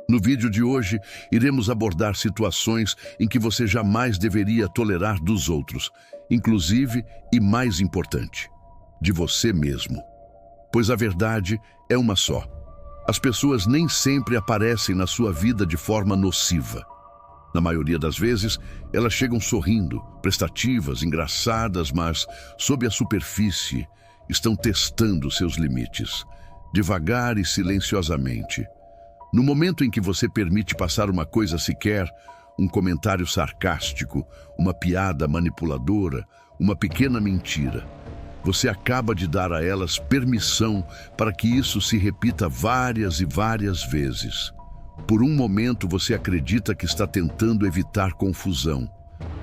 No vídeo de hoje, iremos abordar situações em que você jamais deveria tolerar dos outros, inclusive, e mais importante, de você mesmo. Pois a verdade é uma só. As pessoas nem sempre aparecem na sua vida de forma nociva. Na maioria das vezes, elas chegam sorrindo, prestativas, engraçadas, mas, sob a superfície, estão testando seus limites, devagar e silenciosamente. No momento em que você permite passar uma coisa sequer, um comentário sarcástico, uma piada manipuladora, uma pequena mentira, você acaba de dar a elas permissão para que isso se repita várias e várias vezes. Por um momento você acredita que está tentando evitar confusão,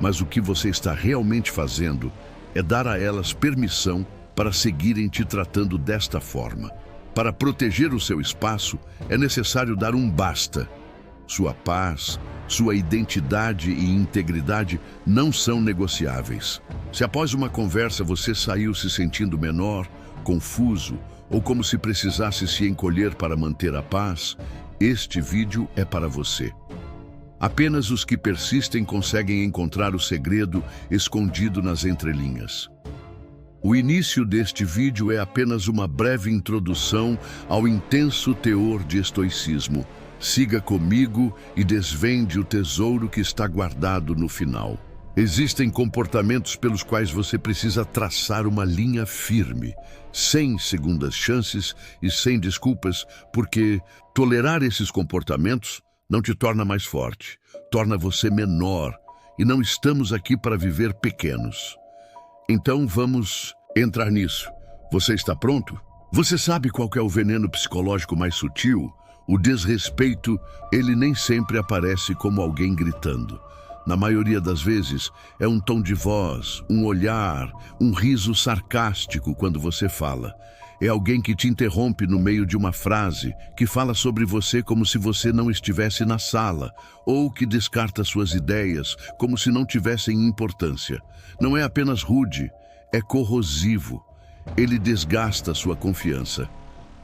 mas o que você está realmente fazendo é dar a elas permissão para seguirem te tratando desta forma. Para proteger o seu espaço, é necessário dar um basta. Sua paz, sua identidade e integridade não são negociáveis. Se após uma conversa você saiu se sentindo menor, confuso ou como se precisasse se encolher para manter a paz, este vídeo é para você. Apenas os que persistem conseguem encontrar o segredo escondido nas entrelinhas. O início deste vídeo é apenas uma breve introdução ao intenso teor de estoicismo. Siga comigo e desvende o tesouro que está guardado no final. Existem comportamentos pelos quais você precisa traçar uma linha firme, sem segundas chances e sem desculpas, porque tolerar esses comportamentos não te torna mais forte, torna você menor, e não estamos aqui para viver pequenos. Então vamos entrar nisso. Você está pronto? Você sabe qual que é o veneno psicológico mais sutil? O desrespeito, ele nem sempre aparece como alguém gritando. Na maioria das vezes, é um tom de voz, um olhar, um riso sarcástico quando você fala. É alguém que te interrompe no meio de uma frase, que fala sobre você como se você não estivesse na sala, ou que descarta suas ideias como se não tivessem importância. Não é apenas rude, é corrosivo. Ele desgasta sua confiança.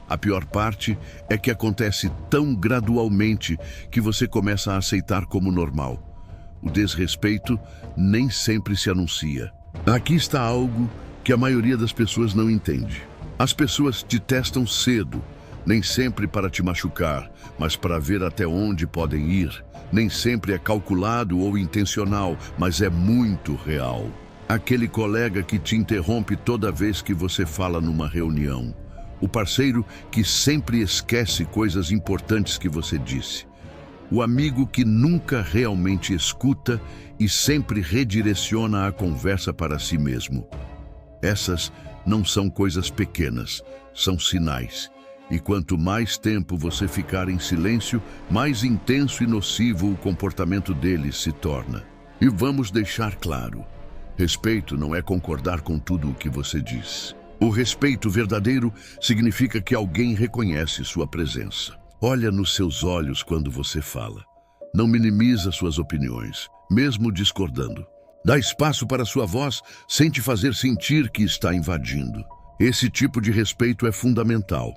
A pior parte é que acontece tão gradualmente que você começa a aceitar como normal. O desrespeito nem sempre se anuncia. Aqui está algo que a maioria das pessoas não entende. As pessoas te testam cedo, nem sempre para te machucar, mas para ver até onde podem ir. Nem sempre é calculado ou intencional, mas é muito real. Aquele colega que te interrompe toda vez que você fala numa reunião. O parceiro que sempre esquece coisas importantes que você disse. O amigo que nunca realmente escuta e sempre redireciona a conversa para si mesmo. Essas não são coisas pequenas, são sinais. E quanto mais tempo você ficar em silêncio, mais intenso e nocivo o comportamento deles se torna. E vamos deixar claro, respeito não é concordar com tudo o que você diz. O respeito verdadeiro significa que alguém reconhece sua presença. Olha nos seus olhos quando você fala. Não minimiza suas opiniões, mesmo discordando. Dá espaço para sua voz sem te fazer sentir que está invadindo. Esse tipo de respeito é fundamental.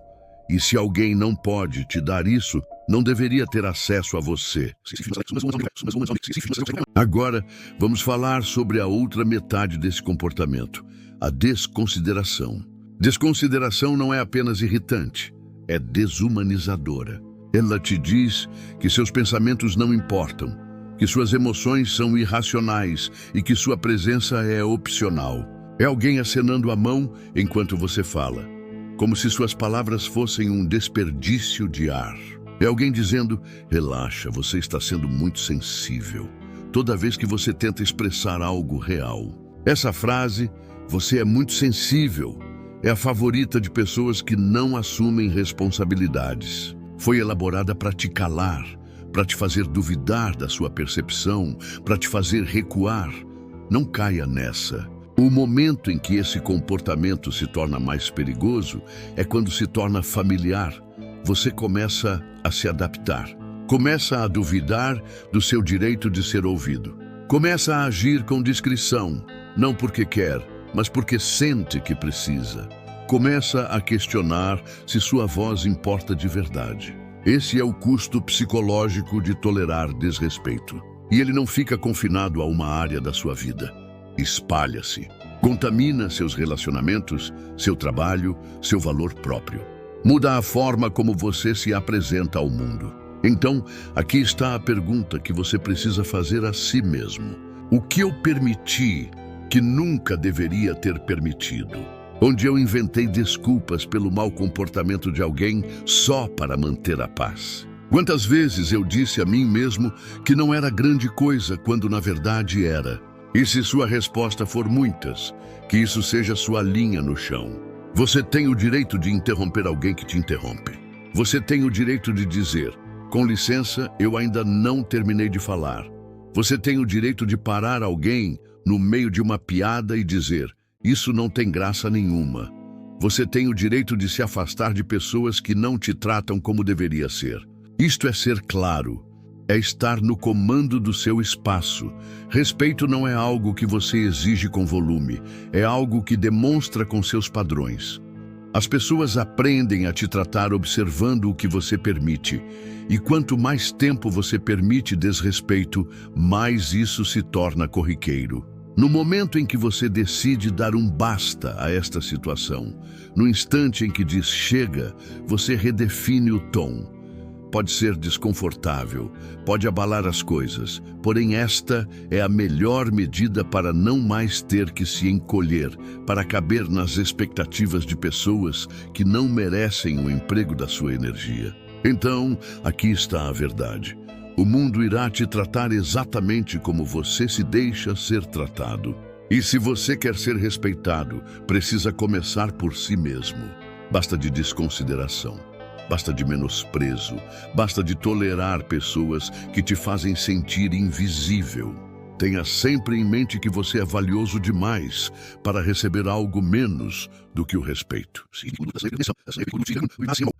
E se alguém não pode te dar isso, não deveria ter acesso a você. Agora, vamos falar sobre a outra metade desse comportamento, a desconsideração. Desconsideração não é apenas irritante, é desumanizadora. Ela te diz que seus pensamentos não importam, que suas emoções são irracionais e que sua presença é opcional. É alguém acenando a mão enquanto você fala, como se suas palavras fossem um desperdício de ar. É alguém dizendo, relaxa, você está sendo muito sensível, toda vez que você tenta expressar algo real. Essa frase, você é muito sensível, é a favorita de pessoas que não assumem responsabilidades. Foi elaborada para te calar, para te fazer duvidar da sua percepção, para te fazer recuar. Não caia nessa. O momento em que esse comportamento se torna mais perigoso é quando se torna familiar. Você começa a se adaptar. Começa a duvidar do seu direito de ser ouvido. Começa a agir com discrição, não porque quer, mas porque sente que precisa. Começa a questionar se sua voz importa de verdade. Esse é o custo psicológico de tolerar desrespeito. E ele não fica confinado a uma área da sua vida. Espalha-se. Contamina seus relacionamentos, seu trabalho, seu valor próprio. Muda a forma como você se apresenta ao mundo. Então, aqui está a pergunta que você precisa fazer a si mesmo. O que eu permiti que nunca deveria ter permitido? Onde eu inventei desculpas pelo mau comportamento de alguém só para manter a paz? Quantas vezes eu disse a mim mesmo que não era grande coisa quando na verdade era? E se sua resposta for muitas, que isso seja sua linha no chão. Você tem o direito de interromper alguém que te interrompe. Você tem o direito de dizer: com licença, eu ainda não terminei de falar. Você tem o direito de parar alguém no meio de uma piada e dizer: isso não tem graça nenhuma. Você tem o direito de se afastar de pessoas que não te tratam como deveria ser. Isto é ser claro. É estar no comando do seu espaço. Respeito não é algo que você exige com volume, é algo que demonstra com seus padrões. As pessoas aprendem a te tratar observando o que você permite. E quanto mais tempo você permite desrespeito, mais isso se torna corriqueiro. No momento em que você decide dar um basta a esta situação, no instante em que diz chega, você redefine o tom. Pode ser desconfortável, pode abalar as coisas, porém esta é a melhor medida para não mais ter que se encolher, para caber nas expectativas de pessoas que não merecem o emprego da sua energia. Então, aqui está a verdade. O mundo irá te tratar exatamente como você se deixa ser tratado. E se você quer ser respeitado, precisa começar por si mesmo. Basta de desconsideração. Basta de menosprezo, basta de tolerar pessoas que te fazem sentir invisível. Tenha sempre em mente que você é valioso demais para receber algo menos do que o respeito.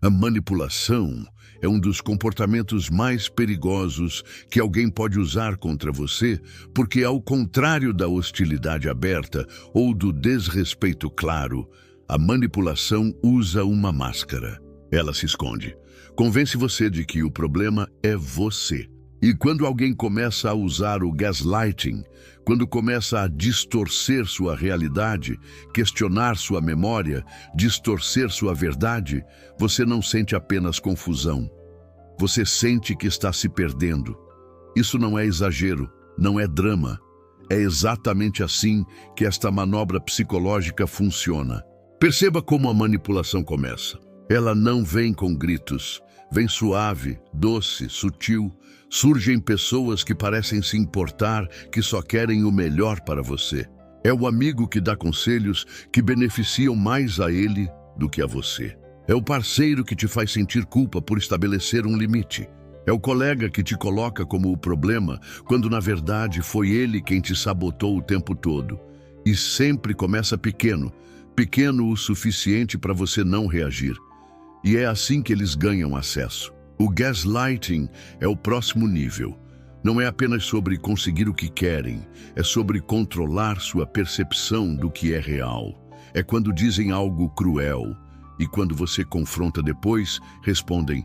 A manipulação é um dos comportamentos mais perigosos que alguém pode usar contra você, porque ao contrário da hostilidade aberta ou do desrespeito claro, a manipulação usa uma máscara. Ela se esconde. Convence você de que o problema é você. E quando alguém começa a usar o gaslighting, quando começa a distorcer sua realidade, questionar sua memória, distorcer sua verdade, você não sente apenas confusão. Você sente que está se perdendo. Isso não é exagero, não é drama. É exatamente assim que esta manobra psicológica funciona. Perceba como a manipulação começa. Ela não vem com gritos, vem suave, doce, sutil. Surgem pessoas que parecem se importar, que só querem o melhor para você. É o amigo que dá conselhos que beneficiam mais a ele do que a você. É o parceiro que te faz sentir culpa por estabelecer um limite. É o colega que te coloca como o problema, quando na verdade foi ele quem te sabotou o tempo todo. E sempre começa pequeno, pequeno o suficiente para você não reagir. E é assim que eles ganham acesso. O gaslighting é o próximo nível. Não é apenas sobre conseguir o que querem, é sobre controlar sua percepção do que é real. É quando dizem algo cruel e quando você confronta depois, respondem: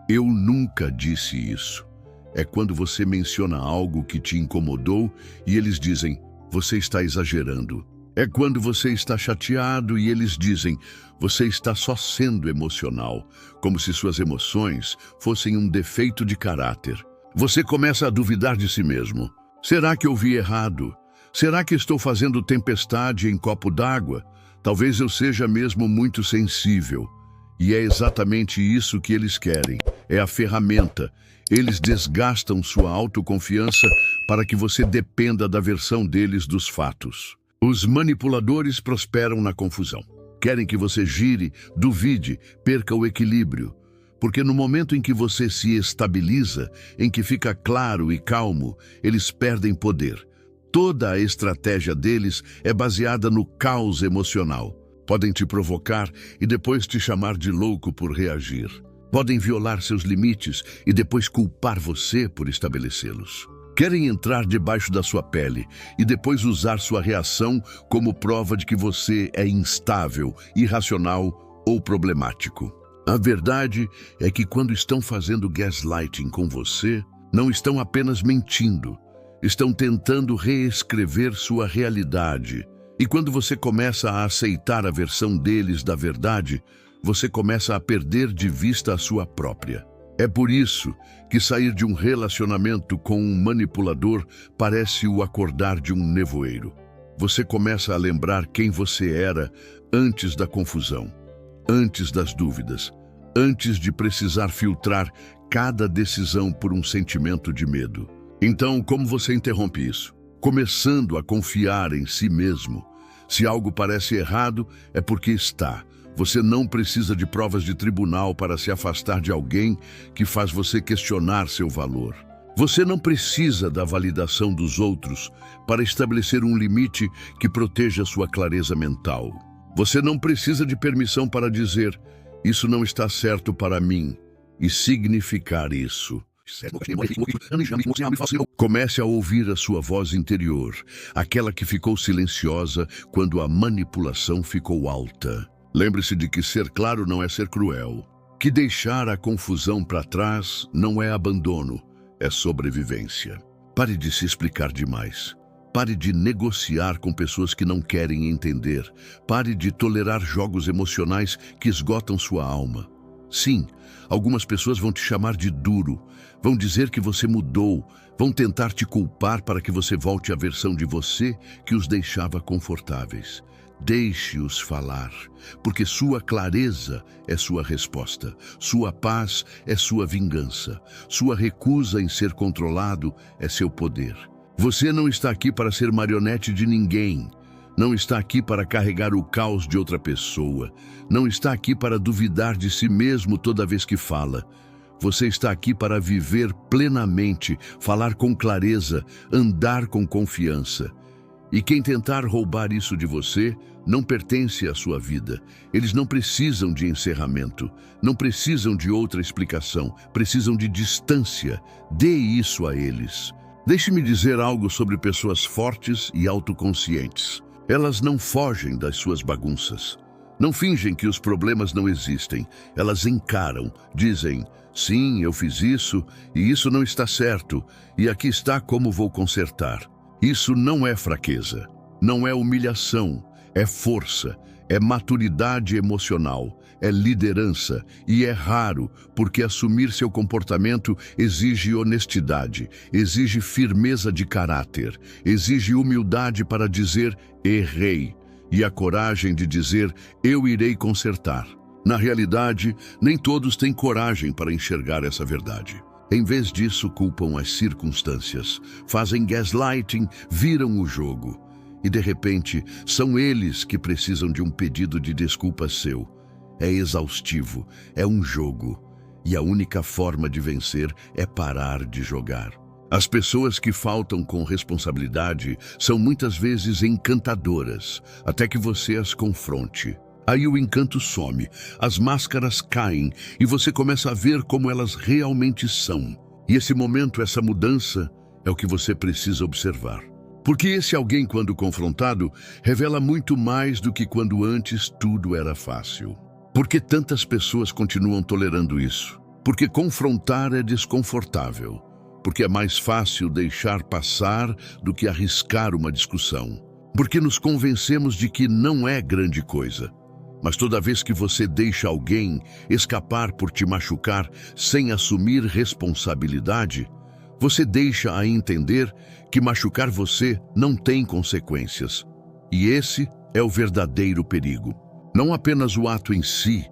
eu nunca disse isso. É quando você menciona algo que te incomodou e eles dizem: você está exagerando. É quando você está chateado e eles dizem: você está só sendo emocional, como se suas emoções fossem um defeito de caráter. Você começa a duvidar de si mesmo. Será que eu vi errado? Será que estou fazendo tempestade em copo d'água? Talvez eu seja mesmo muito sensível. E é exatamente isso que eles querem. É a ferramenta. Eles desgastam sua autoconfiança para que você dependa da versão deles dos fatos. Os manipuladores prosperam na confusão. Querem que você gire, duvide, perca o equilíbrio. Porque no momento em que você se estabiliza, em que fica claro e calmo, eles perdem poder. Toda a estratégia deles é baseada no caos emocional. Podem te provocar e depois te chamar de louco por reagir. Podem violar seus limites e depois culpar você por estabelecê-los. Querem entrar debaixo da sua pele e depois usar sua reação como prova de que você é instável, irracional ou problemático. A verdade é que quando estão fazendo gaslighting com você, não estão apenas mentindo, estão tentando reescrever sua realidade. E quando você começa a aceitar a versão deles da verdade, você começa a perder de vista a sua própria. É por isso que sair de um relacionamento com um manipulador parece o acordar de um nevoeiro. Você começa a lembrar quem você era antes da confusão, antes das dúvidas, antes de precisar filtrar cada decisão por um sentimento de medo. Então, como você interrompe isso? Começando a confiar em si mesmo. Se algo parece errado, é porque está. Você não precisa de provas de tribunal para se afastar de alguém que faz você questionar seu valor. Você não precisa da validação dos outros para estabelecer um limite que proteja sua clareza mental. Você não precisa de permissão para dizer: isso não está certo para mim, e significar isso. Comece a ouvir a sua voz interior, aquela que ficou silenciosa quando a manipulação ficou alta. Lembre-se de que ser claro não é ser cruel, que deixar a confusão para trás não é abandono, é sobrevivência. Pare de se explicar demais. Pare de negociar com pessoas que não querem entender. Pare de tolerar jogos emocionais que esgotam sua alma. Sim, algumas pessoas vão te chamar de duro, vão dizer que você mudou, vão tentar te culpar para que você volte à versão de você que os deixava confortáveis. Deixe-os falar, porque sua clareza é sua resposta, sua paz é sua vingança, sua recusa em ser controlado é seu poder. Você não está aqui para ser marionete de ninguém, não está aqui para carregar o caos de outra pessoa, não está aqui para duvidar de si mesmo toda vez que fala. Você está aqui para viver plenamente, falar com clareza, andar com confiança. E quem tentar roubar isso de você não pertence à sua vida. Eles não precisam de encerramento, não precisam de outra explicação, precisam de distância. Dê isso a eles. Deixe-me dizer algo sobre pessoas fortes e autoconscientes. Elas não fogem das suas bagunças. Não fingem que os problemas não existem. Elas encaram, dizem: sim, eu fiz isso e isso não está certo, e aqui está como vou consertar. Isso não é fraqueza, não é humilhação, é força, é maturidade emocional, é liderança e é raro porque assumir seu comportamento exige honestidade, exige firmeza de caráter, exige humildade para dizer errei e a coragem de dizer eu irei consertar. Na realidade, nem todos têm coragem para enxergar essa verdade. Em vez disso, culpam as circunstâncias, fazem gaslighting, viram o jogo. E de repente, são eles que precisam de um pedido de desculpa seu. É exaustivo, é um jogo. E a única forma de vencer é parar de jogar. As pessoas que faltam com responsabilidade são muitas vezes encantadoras, até que você as confronte. Aí o encanto some, as máscaras caem e você começa a ver como elas realmente são. E esse momento, essa mudança, é o que você precisa observar. Porque esse alguém, quando confrontado, revela muito mais do que quando antes tudo era fácil. Por que tantas pessoas continuam tolerando isso? Porque confrontar é desconfortável. Porque é mais fácil deixar passar do que arriscar uma discussão. Porque nos convencemos de que não é grande coisa. Mas toda vez que você deixa alguém escapar por te machucar sem assumir responsabilidade, você deixa a entender que machucar você não tem consequências. E esse é o verdadeiro perigo. Não apenas o ato em si,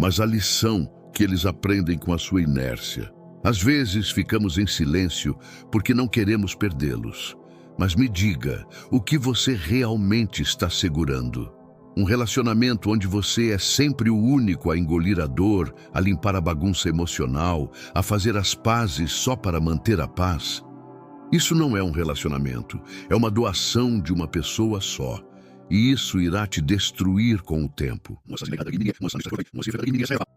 mas a lição que eles aprendem com a sua inércia. Às vezes ficamos em silêncio porque não queremos perdê-los. Mas me diga, o que você realmente está segurando? Um relacionamento onde você é sempre o único a engolir a dor, a limpar a bagunça emocional, a fazer as pazes só para manter a paz? Isso não é um relacionamento, é uma doação de uma pessoa só. E isso irá te destruir com o tempo.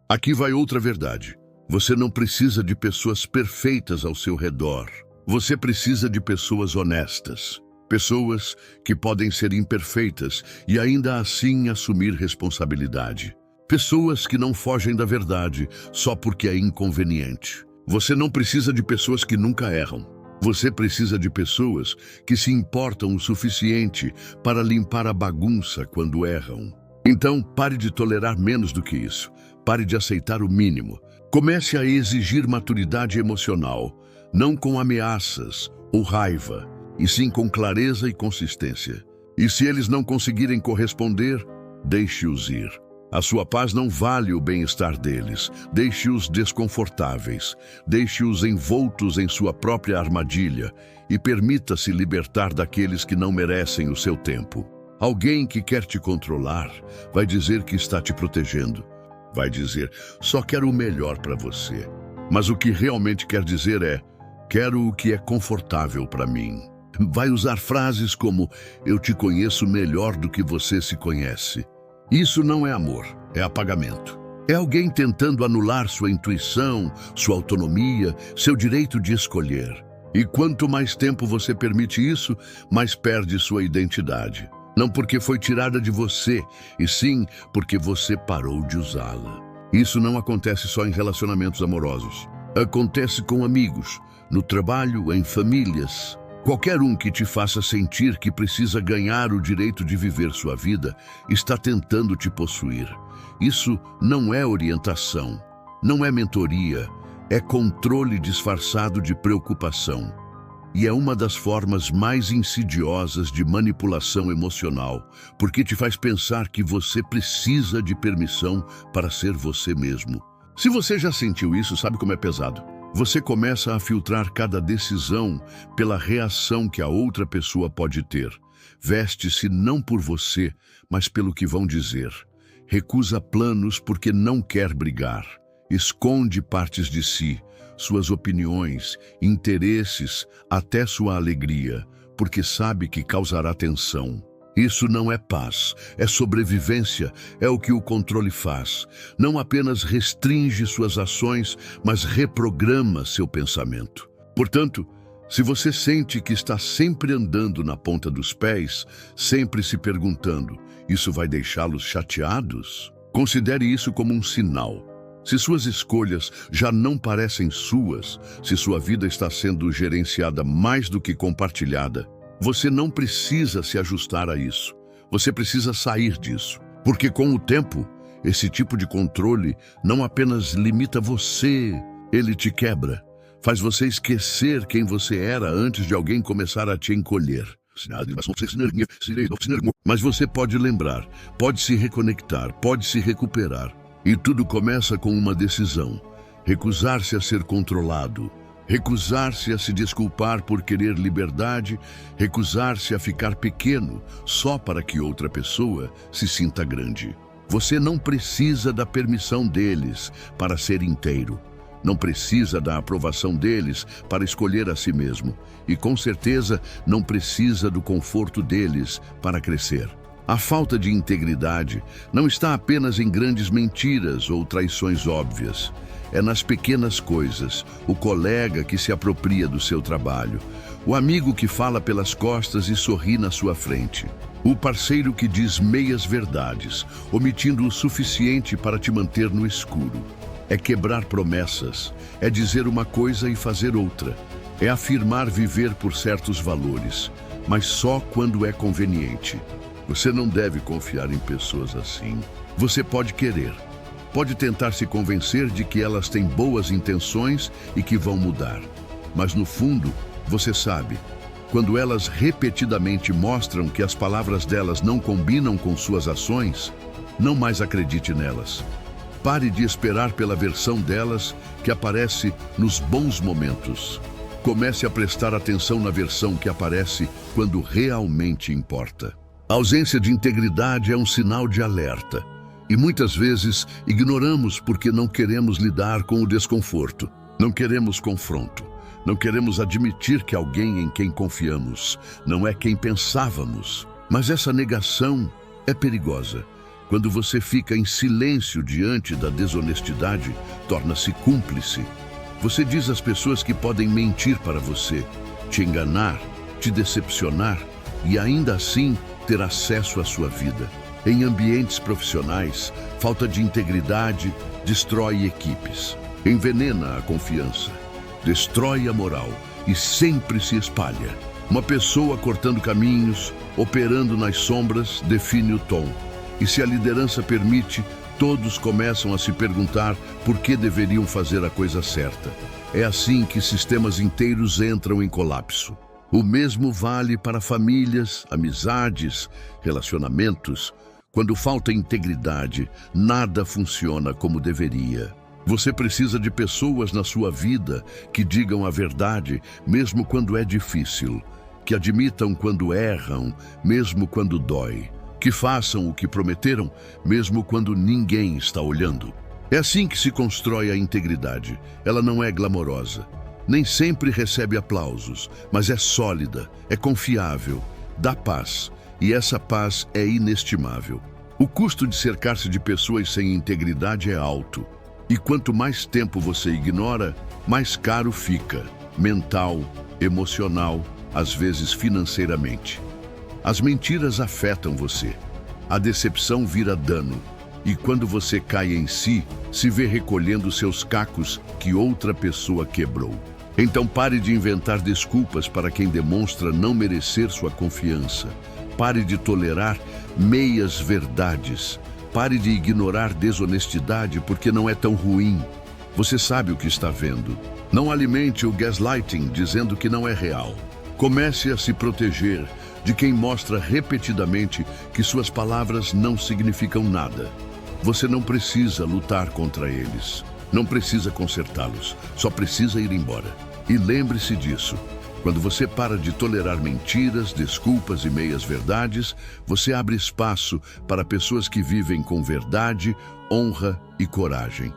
Aqui vai outra verdade. Você não precisa de pessoas perfeitas ao seu redor. Você precisa de pessoas honestas. Pessoas que podem ser imperfeitas e ainda assim assumir responsabilidade. Pessoas que não fogem da verdade só porque é inconveniente. Você não precisa de pessoas que nunca erram. Você precisa de pessoas que se importam o suficiente para limpar a bagunça quando erram. Então, pare de tolerar menos do que isso. Pare de aceitar o mínimo. Comece a exigir maturidade emocional, não com ameaças ou raiva, e sim com clareza e consistência. E se eles não conseguirem corresponder, deixe-os ir. A sua paz não vale o bem-estar deles. Deixe-os desconfortáveis. Deixe-os envoltos em sua própria armadilha e permita-se libertar daqueles que não merecem o seu tempo. Alguém que quer te controlar vai dizer que está te protegendo. Vai dizer, só quero o melhor para você. Mas o que realmente quer dizer é, quero o que é confortável para mim. Vai usar frases como, eu te conheço melhor do que você se conhece. Isso não é amor, é apagamento. É alguém tentando anular sua intuição, sua autonomia, seu direito de escolher. E quanto mais tempo você permite isso, mais perde sua identidade. Não porque foi tirada de você, e sim porque você parou de usá-la. Isso não acontece só em relacionamentos amorosos. Acontece com amigos, no trabalho, em famílias. Qualquer um que te faça sentir que precisa ganhar o direito de viver sua vida está tentando te possuir. Isso não é orientação, não é mentoria, é controle disfarçado de preocupação. E é uma das formas mais insidiosas de manipulação emocional, porque te faz pensar que você precisa de permissão para ser você mesmo. Se você já sentiu isso, sabe como é pesado? Você começa a filtrar cada decisão pela reação que a outra pessoa pode ter. Veste-se não por você, mas pelo que vão dizer. Recusa planos porque não quer brigar. Esconde partes de si, suas opiniões, interesses, até sua alegria, porque sabe que causará tensão. Isso não é paz, é sobrevivência, é o que o controle faz. Não apenas restringe suas ações, mas reprograma seu pensamento. Portanto, se você sente que está sempre andando na ponta dos pés, sempre se perguntando, isso vai deixá-los chateados? Considere isso como um sinal. Se suas escolhas já não parecem suas, se sua vida está sendo gerenciada mais do que compartilhada, você não precisa se ajustar a isso. Você precisa sair disso. Porque com o tempo, esse tipo de controle não apenas limita você, ele te quebra. Faz você esquecer quem você era antes de alguém começar a te encolher. Mas você pode lembrar, pode se reconectar, pode se recuperar. E tudo começa com uma decisão: recusar-se a ser controlado. Recusar-se a se desculpar por querer liberdade, recusar-se a ficar pequeno só para que outra pessoa se sinta grande. Você não precisa da permissão deles para ser inteiro. Não precisa da aprovação deles para escolher a si mesmo. E com certeza não precisa do conforto deles para crescer. A falta de integridade não está apenas em grandes mentiras ou traições óbvias. É nas pequenas coisas, o colega que se apropria do seu trabalho, o amigo que fala pelas costas e sorri na sua frente, o parceiro que diz meias verdades, omitindo o suficiente para te manter no escuro. É quebrar promessas, é dizer uma coisa e fazer outra, é afirmar viver por certos valores, mas só quando é conveniente. Você não deve confiar em pessoas assim. Você pode querer. Pode tentar se convencer de que elas têm boas intenções e que vão mudar. Mas no fundo, você sabe, quando elas repetidamente mostram que as palavras delas não combinam com suas ações, não mais acredite nelas. Pare de esperar pela versão delas que aparece nos bons momentos. Comece a prestar atenção na versão que aparece quando realmente importa. A ausência de integridade é um sinal de alerta. E muitas vezes ignoramos porque não queremos lidar com o desconforto. Não queremos confronto. Não queremos admitir que alguém em quem confiamos não é quem pensávamos. Mas essa negação é perigosa. Quando você fica em silêncio diante da desonestidade, torna-se cúmplice. Você diz às pessoas que podem mentir para você, te enganar, te decepcionar e ainda assim ter acesso à sua vida. Em ambientes profissionais, falta de integridade destrói equipes, envenena a confiança, destrói a moral e sempre se espalha. Uma pessoa cortando caminhos, operando nas sombras, define o tom. E se a liderança permite, todos começam a se perguntar por que deveriam fazer a coisa certa. É assim que sistemas inteiros entram em colapso. O mesmo vale para famílias, amizades, relacionamentos. Quando falta integridade, nada funciona como deveria. Você precisa de pessoas na sua vida que digam a verdade, mesmo quando é difícil, que admitam quando erram, mesmo quando dói, que façam o que prometeram, mesmo quando ninguém está olhando. É assim que se constrói a integridade. Ela não é glamourosa, nem sempre recebe aplausos, mas é sólida, é confiável, dá paz, e essa paz é inestimável. O custo de cercar-se de pessoas sem integridade é alto. E quanto mais tempo você ignora, mais caro fica, mental, emocional, às vezes financeiramente. As mentiras afetam você. A decepção vira dano. E quando você cai em si, se vê recolhendo seus cacos que outra pessoa quebrou. Então pare de inventar desculpas para quem demonstra não merecer sua confiança. Pare de tolerar meias verdades. Pare de ignorar desonestidade porque não é tão ruim. Você sabe o que está vendo. Não alimente o gaslighting dizendo que não é real. Comece a se proteger de quem mostra repetidamente que suas palavras não significam nada. Você não precisa lutar contra eles. Não precisa consertá-los. Só precisa ir embora. E lembre-se disso. Quando você para de tolerar mentiras, desculpas e meias-verdades, você abre espaço para pessoas que vivem com verdade, honra e coragem.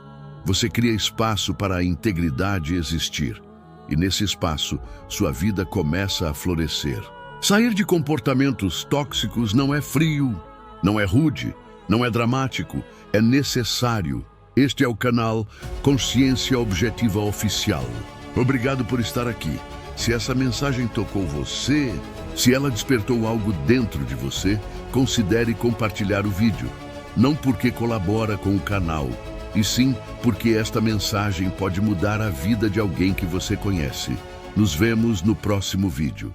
Você cria espaço para a integridade existir. E nesse espaço, sua vida começa a florescer. Sair de comportamentos tóxicos não é frio, não é rude, não é dramático, é necessário. Este é o canal Consciência Objetiva Oficial. Obrigado por estar aqui. Se essa mensagem tocou você, se ela despertou algo dentro de você, considere compartilhar o vídeo. Não porque colabora com o canal, e sim porque esta mensagem pode mudar a vida de alguém que você conhece. Nos vemos no próximo vídeo.